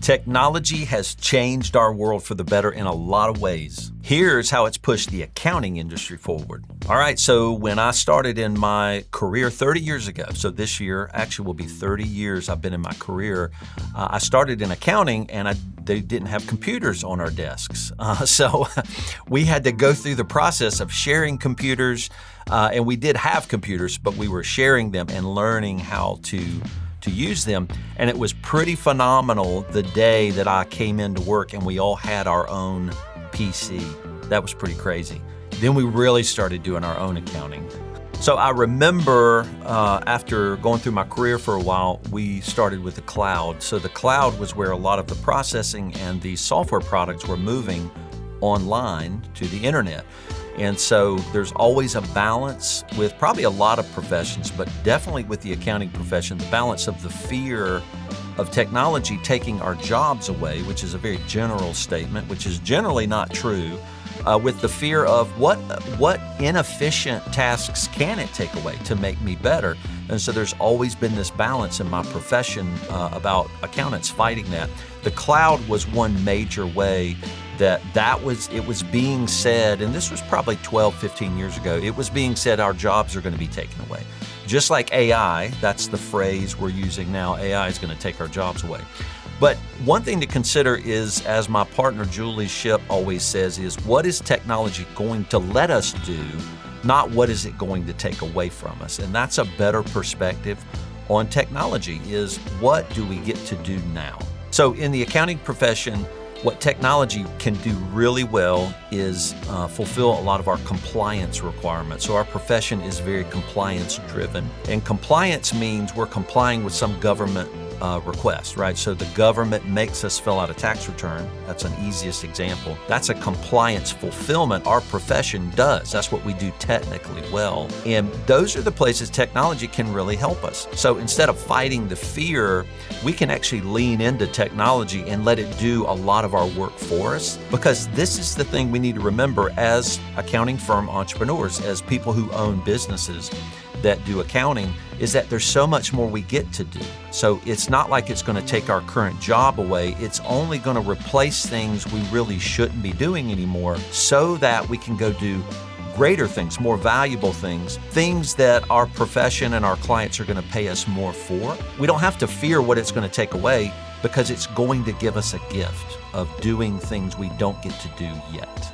Technology has changed our world for the better in a lot of ways. Here's how it's pushed the accounting industry forward. All right, so when I started in my career 30 years ago, so this year actually will be 30 years I've been in my career, I started in accounting and they didn't have computers on our desks. So we had to go through the process of sharing computers, and we did have computers, but we were sharing them and learning how to use them. And it was pretty phenomenal the day that I came into work and we all had our own PC. That was pretty crazy. Then we really started doing our own accounting. So I remember after going through my career for a while, we started with the cloud. So the cloud was where a lot of the processing and the software products were moving online to the internet. And so there's always a balance with probably a lot of professions, but definitely with the accounting profession, the balance of the fear of technology taking our jobs away, which is a very general statement, which is generally not true, with the fear of what inefficient tasks can it take away to make me better. And so there's always been this balance in my profession about accountants fighting that. The cloud was one major way it was being said, and this was probably 12, 15 years ago, it was being said our jobs are going to be taken away. Just like AI, that's the phrase we're using now, AI is going to take our jobs away. But one thing to consider is, as my partner Julie Shipp always says, is what is technology going to let us do, not what is it going to take away from us. And that's a better perspective on technology, is what do we get to do now? So in the accounting profession, what technology can do really well is fulfill a lot of our compliance requirements. So our profession is very compliance driven. And compliance means we're complying with some government request, right? So the government makes us fill out a tax return. That's an easiest example. That's a compliance fulfillment our profession does. That's what we do technically well. And those are the places technology can really help us. So instead of fighting the fear, we can actually lean into technology and let it do a lot of our work for us. Because this is the thing we need to remember as accounting firm entrepreneurs, as people who own businesses that do accounting, is that there's so much more we get to do. So it's not like it's going to take our current job away. It's only going to replace things we really shouldn't be doing anymore so that we can go do greater things, more valuable things, things that our profession and our clients are going to pay us more for. We don't have to fear what it's going to take away because it's going to give us a gift of doing things we don't get to do yet.